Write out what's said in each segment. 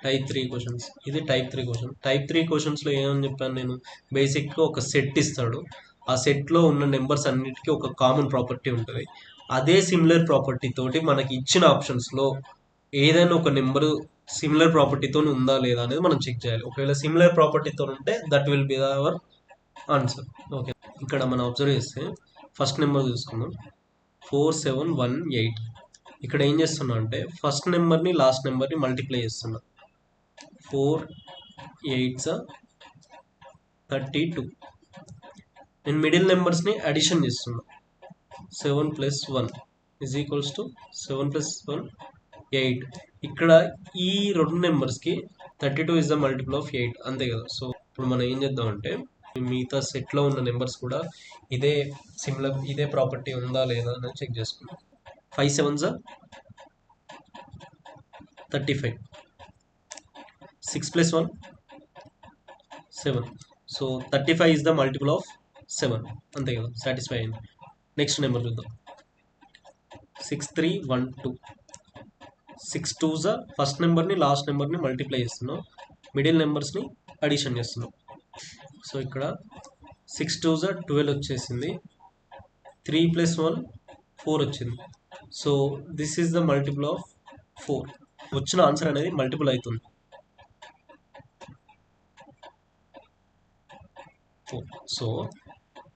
Type 3 questions. ఇది type 3 question. Type 3 క్వశ్చన్స్లో ఏమని చెప్పాను నేను, బేసిక్గా ఒక సెట్ ఇస్తాడు. ఆ సెట్లో ఉన్న నెంబర్స్ అన్నిటికీ ఒక కామన్ ప్రాపర్టీ ఉంటుంది. అదే సిమిలర్ ప్రాపర్టీ తోటి మనకి ఇచ్చిన ఆప్షన్స్లో ఏదైనా ఒక నెంబరు సిమిలర్ ప్రాపర్టీతో ఉందా లేదా అనేది మనం చెక్ చేయాలి. ఒకవేళ సిమిలర్ ప్రాపర్టీతో ఉంటే that will be our answer. Okay, ఇక్కడ మనం అబ్జర్వ్ చేస్తే ఫస్ట్ నెంబర్ చూసుకుందాం, 4718. ఇక్కడ ఏం చేస్తున్నా అంటే ఫస్ట్ నెంబర్ని లాస్ట్ నెంబర్ని మల్టిప్లై చేస్తున్నా. 4 8 32. నేను మిడిల్ నెంబర్స్ని అడిషన్ చేస్తున్నా. 7 + 1 = 7 + 1 8. ఇక్కడ ఈ రెండు నెంబర్స్కి 32 ఇస్ ద మల్టిపుల్ ఆఫ్ 8, అంతే కదా. సో ఇప్పుడు మనం ఏం చేద్దామంటే మిగతా సెట్లో ఉన్న నెంబర్స్ కూడా ఇదే ప్రాపర్టీ ఉందా లేదా అని చెక్ చేసుకుందాం. 5 7s 35. 6 + 1 7. So 35 is the multiple of 7, అంతే కదా, సాటిస్ఫై అయింది. నెక్స్ట్ నెంబర్ చూద్దాం. 6 3 1 2. 6 2s ఫస్ట్ నెంబర్ని లాస్ట్ నెంబర్ని మల్టిప్లై చేస్తున్నాం, మిడిల్ నెంబర్స్ని అడిషన్ చేస్తున్నాం. సో ఇక్కడ 6 2s 12 వచ్చేసింది, 3 + 1 4 వచ్చింది. So this is the multiple of 4. వచ్చిన ఆన్సర్ అనేది మల్టిపుల్ అవుతుంది. సో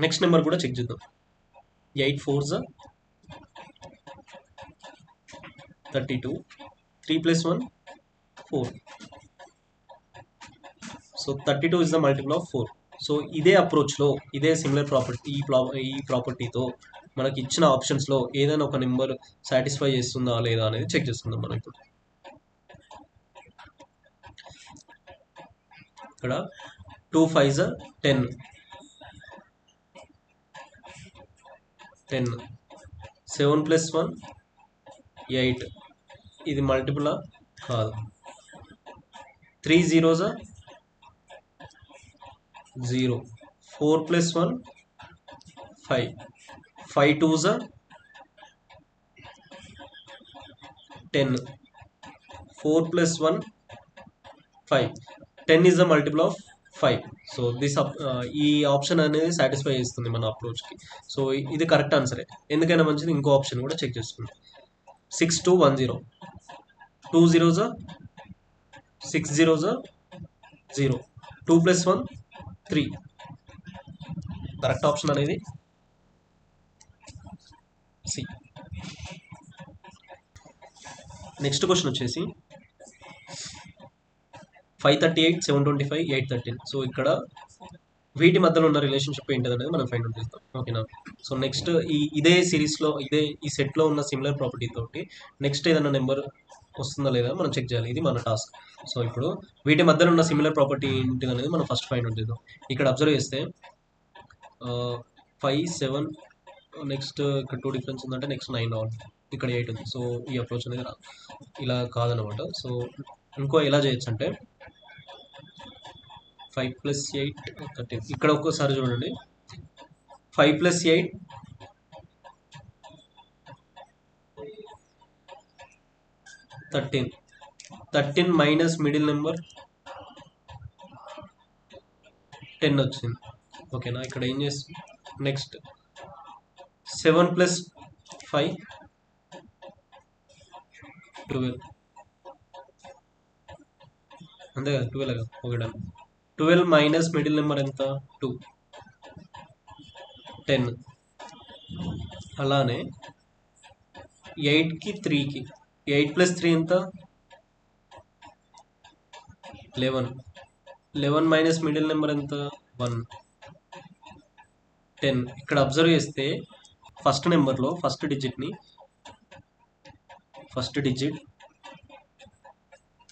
నెక్స్ట్ నెంబర్ కూడా చెక్ చేద్దాం. 8 4s 32. 3 + 1 4. So 32 is the multiple of 4. So ఇదే అప్రోచ్లో ఇదే సిమిలర్ ప్రాపర్టీ ఈ ప్రాపర్టీతో మనకి ఇచ్చిన ఆప్షన్స్లో ఏదైనా ఒక నెంబర్ సాటిస్ఫై చేస్తుందా లేదా అనేది చెక్ చేసుకుందాం మనం ఇప్పుడు. ఇక్కడ 2 5s 10. 7 + 1 8. ఇది మల్టిపులా కాదు. 3 0s 0. 4 + 1 5. 5 2s 10. 4 + 1 5. 10 is the multiple of 5. So this ఈ ఆప్షన్ అనేది సాటిస్ఫై చేస్తుంది మన అప్రోచ్కి. సో ఇది కరెక్ట్ ఆన్సరే. ఎందుకైనా మంచిది ఇంకో ఆప్షన్ కూడా చెక్ చేసుకుందాం. 6 2 1 0. 2 0s 6 0s 0. 2 + 1 3. కరెక్ట్ ఆప్షన్ అనేది సి. నెక్స్ట్ క్వశ్చన్ వచ్చేసి 538 725 813. సో ఇక్కడ వీటి మధ్యలో ఉన్న రిలేషన్షిప్ ఏంటిది అనేది మనం ఫైండ్ అవుట్ చేస్తాం. ఓకేనా. సో నెక్స్ట్ ఇదే సిరీస్లో ఈ సెట్లో ఉన్న సిమిలర్ ప్రాపర్టీ తోటి నెక్స్ట్ ఏదైనా నెంబర్ వస్తుందా లేదా మనం చెక్ చేయాలి. ఇది మన టాస్క్. సో ఇప్పుడు వీటి మధ్యలో ఉన్న సిమిలర్ ప్రాపర్టీ ఏంటిది అనేది మనం ఫస్ట్ ఫైండ్ అవుట్ చేద్దాం. ఇక్కడ అబ్జర్వ్ చేస్తే 5 7, నెక్స్ట్ ఇక్కడ 2 డిఫరెన్స్ ఉందంటే నెక్స్ట్ 9 రావాలి, ఇక్కడ 8 ఉంది. సో ఈ అప్రోచ్ అనేది ఇలా కాదనమాట. సో ఇంకో ఎలా చేయొచ్చు అంటే 5 + 8 13. ఇక్కడ ఒక్కసారి చూడండి, 5 + 8 13. 13 మైనస్ మిడిల్ నెంబర్ 10 వచ్చింది. ఓకేనా. ఇక్కడ ఏం చేస్తుంది, నెక్స్ట్ 7 + 5 12, అంతే కదా, 12 కదా. ఓకే, 12 మైనస్ మిడిల్ నెంబర్ ఎంత 2 10. అలానే 8కి 3కి 8 + 3 ఎంత 11. 11 మైనస్ మిడిల్ నెంబర్ ఎంత 1 10. ఇక్కడ అబ్జర్వ్ చేస్తే ఫస్ట్ నెంబర్లో first digit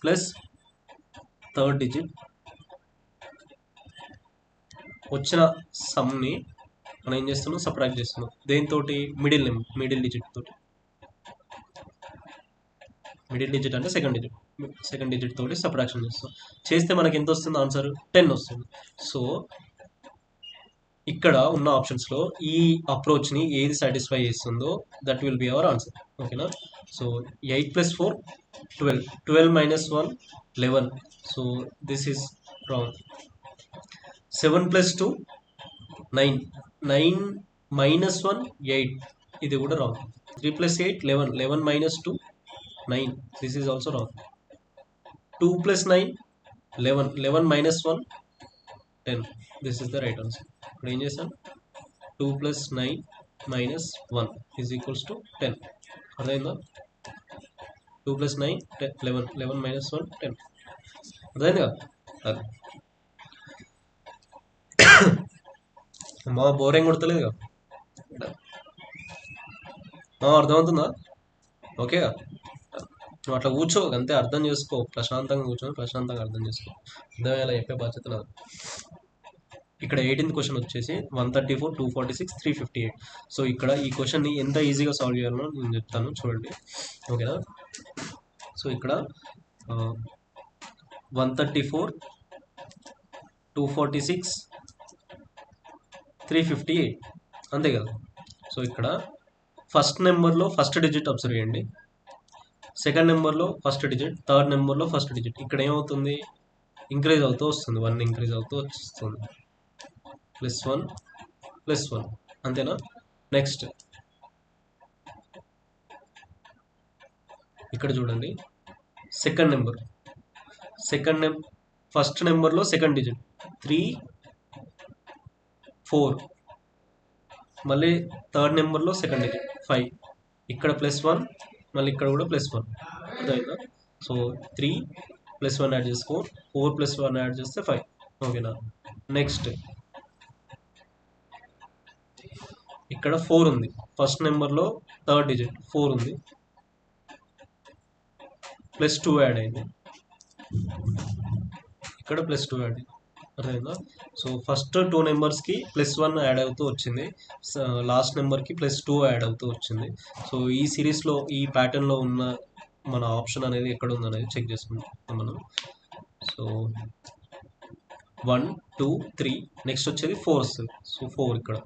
plus third digit వచ్చిన సమ్ని మనం ఏం చేస్తున్నాం, సబ్ట్రాక్ట్ చేస్తున్నాం. దేనితోటి, మిడిల్ డిజిట్ అంటే సెకండ్ డిజిట్ తోటి సబ్ట్రాక్షన్ చేస్తే మనకి ఎంత వస్తుంది, ఆన్సర్ 10 వస్తుంది. సో ఇక్కడ ఉన్న ఆప్షన్స్లో ఈ అప్రోచ్ని ఏది సాటిస్ఫై చేస్తుందో that will be our answer. ఓకేనా. So 8 + 4 12 minus 1 11. So this is wrong. 7 plus 2 9. 9 minus 1 8. ఇది కూడా wrong. 3 plus 8 11. 11 minus 2 9. This is also wrong. 2 plus 9 11. 11 minus 1 10. This is the right answer. ఇప్పుడు ఏం చేశాను? 2 plus 9 minus 1 is equals to 10. అర్థమైందా? 2 plus 9 10, 11. 11 minus 1 10. అర్థమైంది కదా? అది మా బోరింగ్ కొడతలేదు కదా? అర్థమవుతుందా? ఓకేగా? నువ్వు అట్లా కూర్చో, అంతే, అర్థం చేసుకో, ప్రశాంతంగా కూర్చొని ప్రశాంతంగా అర్థం చేసుకో. అర్థమయ్యేలా చెప్పే బాధ్యత నాది. ఇక్కడ 18th క్వశ్చన్ వచ్చేసి 134, 246, 358. సో ఇక్కడ ఈ క్వశ్చన్ని ఎంత ఈజీగా సాల్వ్ చేయాలో నేను చెప్తాను, చూడండి. ఓకేనా? సో ఇక్కడ 134, 246, 358 అంతే కదా? సో ఇక్కడ ఫస్ట్ నెంబర్లో ఫస్ట్ డిజిట్ అబ్జర్వ్ చేయండి, సెకండ్ నెంబర్లో ఫస్ట్ డిజిట్, థర్డ్ నెంబర్లో ఫస్ట్ డిజిట్. ఇక్కడ ఏమవుతుంది? ఇంక్రీజ్ అవుతూ వస్తుంది, 1 ఇంక్రీజ్ అవుతూ వస్తుంది. +1 +1 అంతేనా? నెక్స్ట్ ఇక్కడ చూడండి, ఫస్ట్ నెంబర్లో సెకండ్ డిజిట్ 3 4, మళ్ళీ థర్డ్ నెంబర్లో సెకండ్ డిజిట్ 5. ఇక్కడ +1, మళ్ళీ ఇక్కడ కూడా +1. అర్థమైందా? సో 3 + 1 యాడ్ చేసుకో, 4 + 1 యాడ్ చేస్తే 5. ఓకేనా? నెక్స్ట్ ఇక్కడ 4 ఉంది, ఫస్ట్ నెంబర్లో థర్డ్ డిజిట్ 4 ఉంది, +2 యాడ్ అయింది, ఇక్కడ +2 యాడ్ అయింది. అర్థమైందా? సో ఫస్ట్ 2 నెంబర్స్కి +1 యాడ్ అవుతూ వచ్చింది, లాస్ట్ నెంబర్కి +2 యాడ్ అవుతూ వచ్చింది. సో ఈ సిరీస్లో ఈ ప్యాటర్న్లో ఉన్న మన ఆప్షన్ అనేది ఎక్కడ ఉందనేది చెక్ చేసుకుంటాం మనం. సో 1 2 3, నెక్స్ట్ వచ్చేది 4 వస్తుంది. సో 4 ఇక్కడ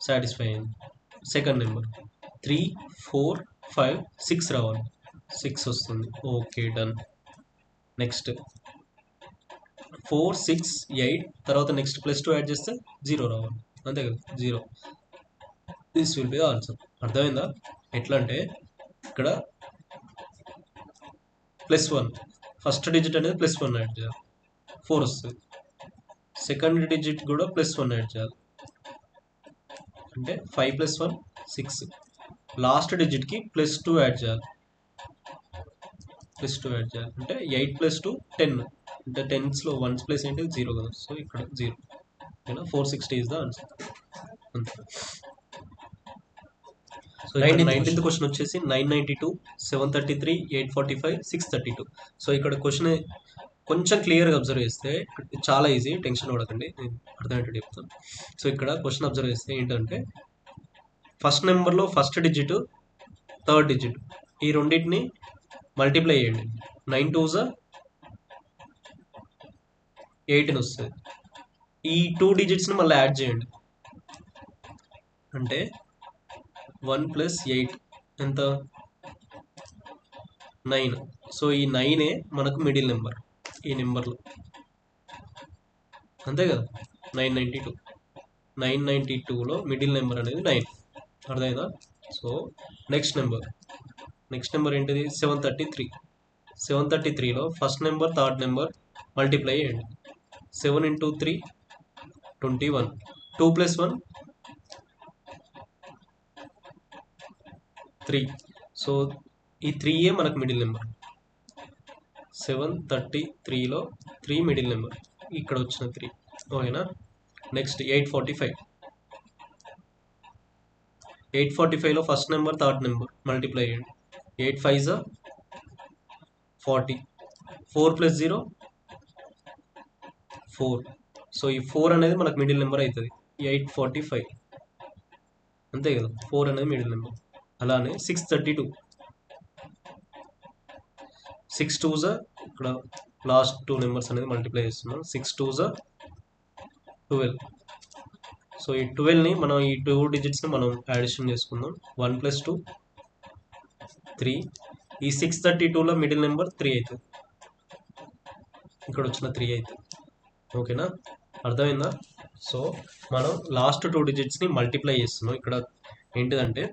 సాటిస్ఫై అయింది. సెకండ్ నెంబర్ 3 4 5 6 రావాలి, 6 వస్తుంది. Okay, done. నెక్స్ట్ 4 6 8, తర్వాత నెక్స్ట్ +2 యాడ్ చేస్తే 0 రావాలి, అంతే కదా? 0. This will be answer. అర్థమైందా? ఎట్లా అంటే ఇక్కడ +1, ఫస్ట్ డిజిట్ అనేది +1 యాడ్ చేయాలి, 4 వస్తుంది. సెకండ్ డిజిట్ కూడా +1 యాడ్ చేయాలి, అంటే 5 + 1 6. లాస్ట్ డిజిట్కి +2 యాడ్ చేయాలి, అంటే 8 + 2 10. అంటే 10స్లో 1's ప్లేస్ ఏంటి? 0 కదా? సో ఇక్కడ 0. 460 is the answer. So 19th question వచ్చేసి 992, 733, 845, 632. సో ఇక్కడ క్వశ్చన్ కొంచెం క్లియర్గా అబ్జర్వ్ చేస్తే చాలా ఈజీ, టెన్షన్ పడకండి, నేను అర్థమయ్యేటట్టు చెప్తాను. సో ఇక్కడ క్వశ్చన్ అబ్జర్వ్ చేస్తే ఏంటంటే, ఫస్ట్ నెంబర్లో ఫస్ట్ డిజిట్, థర్డ్ డిజిట్, ఈ రెండింటిని మల్టిప్లై చేయండి. 9 2s 18 వస్తుంది. ఈ 2 డిజిట్స్ని మళ్ళీ యాడ్ చేయండి, అంటే 1 + 8 ఎంత? 9. సో ఈ 9ఏ మనకు మిడిల్ నెంబర్ ఈ నెంబర్లో, అంతే కదా? 992లో మిడిల్ నెంబర్ అనేది 9. అర్థమైందా? సో నెక్స్ట్ నెంబర్ ఏంటిది? 733. 733లో first number third number multiply చేయండి. 7 × 3 21. 2 + 1 3. సో ఈ 3ఏ మనకు మిడిల్ నెంబర్. 733లో 3 మిడిల్ నెంబర్, ఇక్కడ వచ్చిన 3. ఓకేనా? నెక్స్ట్ 845లో first number third number multiply చేయండి. 8 5s 40. 4 + 0 4. సో ఈ 4 అనేది మనకు మిడిల్ నెంబర్ అవుతుంది, 845. అంతే కదా? 4 అనేది మిడిల్ నెంబర్. అలానే 632. 6 2s ఇక్కడ లాస్ట్ 2 నెంబర్స్ అనేది మల్టిప్లై చేస్తున్నాం. 6 2s 12. సో ఈ 12ని మనం ఈ 2 డిజిట్స్ని మనం యాడిషన్ చేసుకుందాం. 1 + 2 3, ఈ 632లో మిడిల్ నెంబర్ 3 అవుతుంది, ఇక్కడ వచ్చిన 3 అవుతుంది. ఓకేనా, అర్థమైందా? సో మనం లాస్ట్ 2 డిజిట్స్ని మల్టిప్లై చేస్తున్నాం. ఇక్కడ ఏంటిదంటే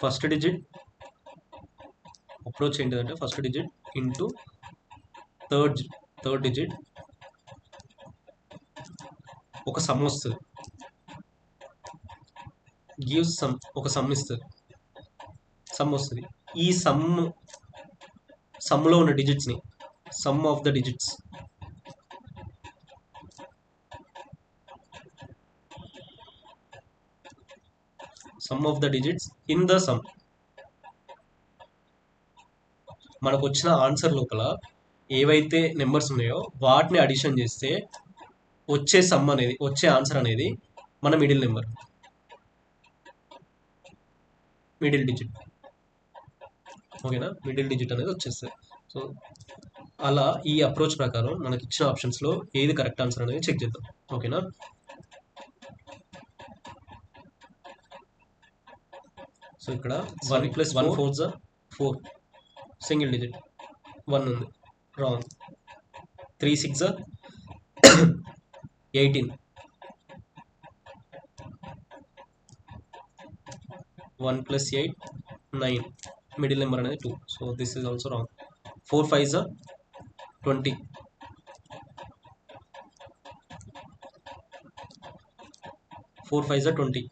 ఫస్ట్ డిజిట్ అప్రోచ్ ఏంటిదంటే first digit into third digit ఒక సమ్ వస్తుంది, గివ్స్ సమ్, ఒక సమ్ ఇస్తుంది, సమ్ వస్తుంది. ఈ సమ్లో ఉన్న డిజిట్స్ని sum of the digits in the sum, మనకు వచ్చిన ఆన్సర్ లోపల ఏవైతే నెంబర్స్ ఉన్నాయో వాటిని అడిషన్ చేస్తే వచ్చే సమ్ అనేది, వచ్చే ఆన్సర్ అనేది మన మిడిల్ డిజిట్. ఓకేనా, మిడిల్ డిజిట్ అనేది వచ్చేస్తుంది. సో అలా ఈ అప్రోచ్ ప్రకారం మనకి ఇచ్చిన ఆప్షన్స్లో ఏది కరెక్ట్ ఆన్సర్ అనేది చెక్ చేద్దాం. ఓకేనా, సో ఇక్కడ 1 + 1 4 4 సింగిల్ డిజిట్ 1 ఉంది, రాంగ్. 3 6 18, 1 + 8 9, మిడిల్ నెంబర్ అనేది 2, so this is also wrong. 4 5 20, 4 5 20,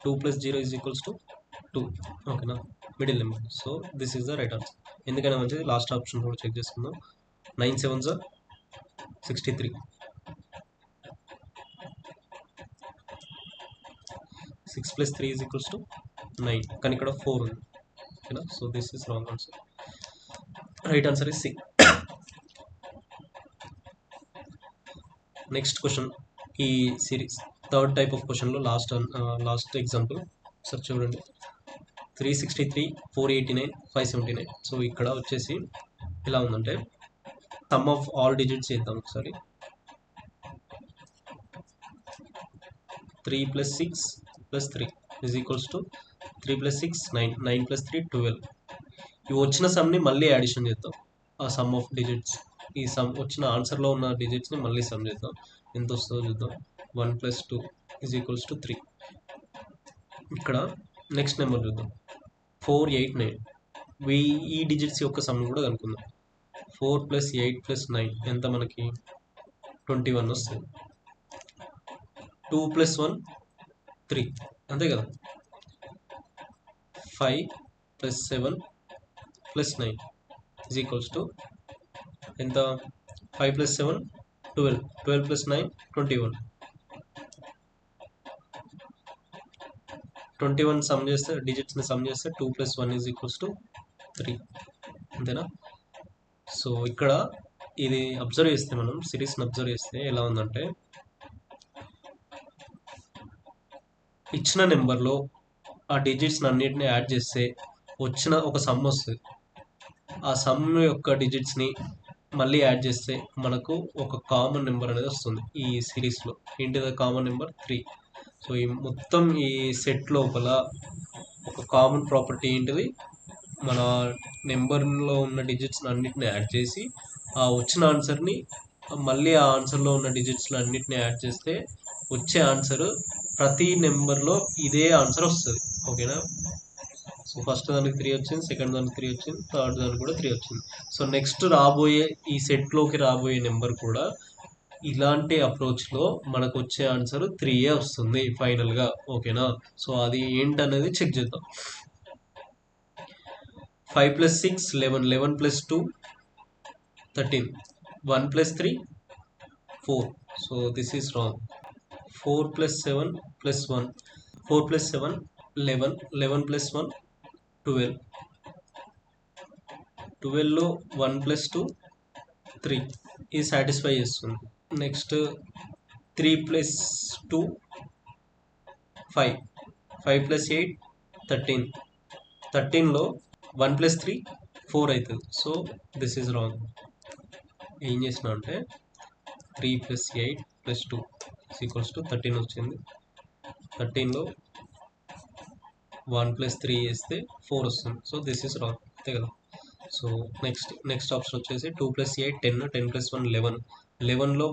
2 + 0 = 2. ఓకేనా, middle number. So this is the right answer. ఎందుకైనా మంచిది లాస్ట్ ఆప్షన్ కూడా చెక్ చేసుకుందాం. 9 7 63, 6 + 3 = 9, కానీ ఇక్కడ 4 ఉంది. ఓకేనా, so this is wrong answer. Right answer is C. Next question ఈ సిరీస్ థర్డ్ టైప్ ఆఫ్ క్వశ్చన్లో లాస్ట్ ఎగ్జాంపుల్ సార్ చూడండి. 363 489 579. సో ఇక్కడ వచ్చేసి ఎలా ఉందంటే సమ్ ఆఫ్ ఆల్ డిజిట్స్ చేద్దాం ఒకసారి. 3 + 6 + 3 = 3 + 6 9, 9 + 3 12. ఇవి వచ్చిన సమ్ని మళ్ళీ అడిషన్ చేద్దాం. ఆ సమ్ ఆఫ్ డిజిట్స్, ఈ సమ్ వచ్చిన ఆన్సర్లో ఉన్న డిజిట్స్ని మళ్ళీ సమ్ చేద్దాం. ఎంత వస్తుందో చూద్దాం. 1 + 2 = 3. ఇక్కడ నెక్స్ట్ నెంబర్ చూద్దాం, 4 8 9. ఈ డిజిట్స్ యొక్క సమ్ కూడా కనుక్కుందాం. 4 + 8 + 9 ఎంత మనకి 21 వస్తుంది. 2 + 1 3, అంతే కదా. 5 + 7 + 9 = ఎంత, 5 + 7 12, 12 + 9 21. 21 సమ్ చేస్తే డిజిట్స్ని సమ్ చేస్తే 2 + 1 = 3, అంతేనా. సో ఇక్కడ ఇది అబ్జర్వ్ చేస్తే, మనం సిరీస్ని అబ్జర్వ్ చేస్తే ఎలా ఉందంటే ఇచ్చిన నెంబర్లో ఆ డిజిట్స్ని అన్నిటిని యాడ్ చేస్తే వచ్చిన ఒక సమ్ వస్తుంది. ఆ సమ్ యొక్క డిజిట్స్ని మళ్ళీ యాడ్ చేస్తే మనకు ఒక కామన్ నెంబర్ అనేది వస్తుంది ఈ సిరీస్లో. ఏంటిది కామన్ నెంబర్? 3. సో ఈ మొత్తం ఈ సెట్ లోపల ఒక కామన్ ప్రాపర్టీ ఏంటిది, మన నెంబర్లో ఉన్న డిజిట్స్ని అన్నిటిని యాడ్ చేసి ఆ వచ్చిన ఆన్సర్ని మళ్ళీ ఆ ఆన్సర్లో ఉన్న డిజిట్స్ని అన్నిటిని యాడ్ చేస్తే వచ్చే ఆన్సర్ ప్రతి నెంబర్లో ఇదే ఆన్సర్ వస్తుంది. ఓకేనా, సో ఫస్ట్ దానికి 3 వచ్చింది, సెకండ్ దానికి 3 వచ్చింది, థర్డ్ దానికి కూడా 3 వచ్చింది. సో నెక్స్ట్ రాబోయే ఈ సెట్లోకి రాబోయే నెంబర్ కూడా ఇలాంటి అప్రోచ్లో మనకు వచ్చే ఆన్సర్ 3 వస్తుంది ఫైనల్గా. ఓకేనా, సో అది ఏంటనేది చెక్ చేద్దాం. 5 + 6 11, 11 + 2 13, 1 + 3 4. So this is wrong. 4 + 7 + 1, 4 + 7 11, 11 + 1 12, 12లో 1 + 2 3, ఇది సాటిస్ఫై చేస్తుంది. నెక్స్ట్ 3 + 2 5, 5 + 8 13, 13లో 1 + 3 4 అవుతుంది. So this is wrong. ఏం చేసిన అంటే 3 + 8 + 2 = 13 వచ్చింది. 13లో 1 + 3 వేస్తే 4 వస్తుంది. సో దిస్ ఈస్ రాంగ్, అంతే కదా. సో నెక్స్ట్ ఆప్షన్ వచ్చేసి 2 + 8 10, 10 + 1 11. 11లో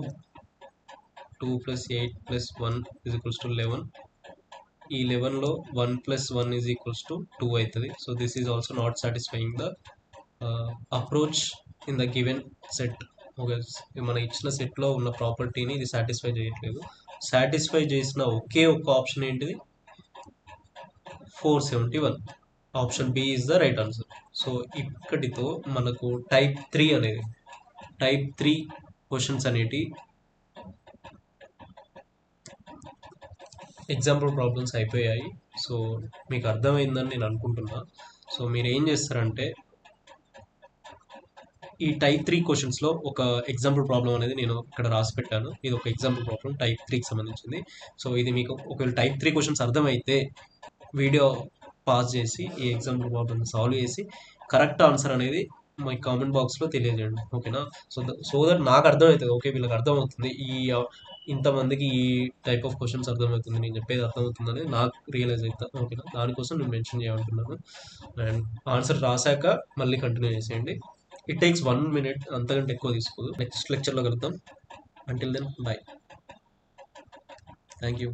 2 + 8 + 1 = 11. ఈ 11లో 1 + 1 = 2 అవుతుంది. So this is also not satisfying the approach in the given set. Okay, మన ఇచ్చిన సెట్లో ఉన్న ప్రాపర్టీని ఇది సాటిస్ఫై చేయట్లేదు. సాటిస్ఫై చేసిన ఒకే ఒక్క ఆప్షన్ ఏంటిది? 471. Option B is the right answer. So ఇక్కడితో మనకు టైప్ 3 క్వశ్చన్స్ అనేటి ఎగ్జాంపుల్ ప్రాబ్లమ్స్ అయిపోయాయి. సో మీకు అర్థమైందని నేను అనుకుంటున్నా. సో మీరు ఏం చేస్తారంటే ఈ టైప్ 3 క్వశ్చన్స్లో ఒక ఎగ్జాంపుల్ ప్రాబ్లం అనేది నేను ఇక్కడ రాసి పెట్టాను. ఇది ఒక ఎగ్జాంపుల్ ప్రాబ్లం టైప్ 3కి సంబంధించింది. సో ఇది మీకు ఒకవేళ టైప్ 3 క్వశ్చన్స్ అర్థమైతే వీడియో పాజ్ చేసి ఈ ఎగ్జాంపుల్ ప్రాబ్లమ్ సాల్వ్ చేసి కరెక్ట్ ఆన్సర్ అనేది మా కామెంట్ బాక్స్లో తెలియజేయండి. ఓకేనా. సో దట్ నాకు అర్థమవుతుంది, ఓకే వీళ్ళకి అర్థమవుతుంది, ఇంతమందికి ఈ టైప్ ఆఫ్ క్వశ్చన్స్ అర్థమవుతుంది, నేను చెప్పేది అర్థమవుతుందని నాకు రియలైజ్ అవుతా. ఓకేనా, దానికోసం నేను మెన్షన్ చేయాలనుకున్నాను. అండ్ ఆన్సర్ రాశాక మళ్ళీ కంటిన్యూ చేసేయండి. ఇట్ టేక్స్ 1 minute, అంతకంటే ఎక్కువ తీసుకోదు. నెక్స్ట్ లెక్చర్లో కలుద్దాం. Until then bye. Thank you.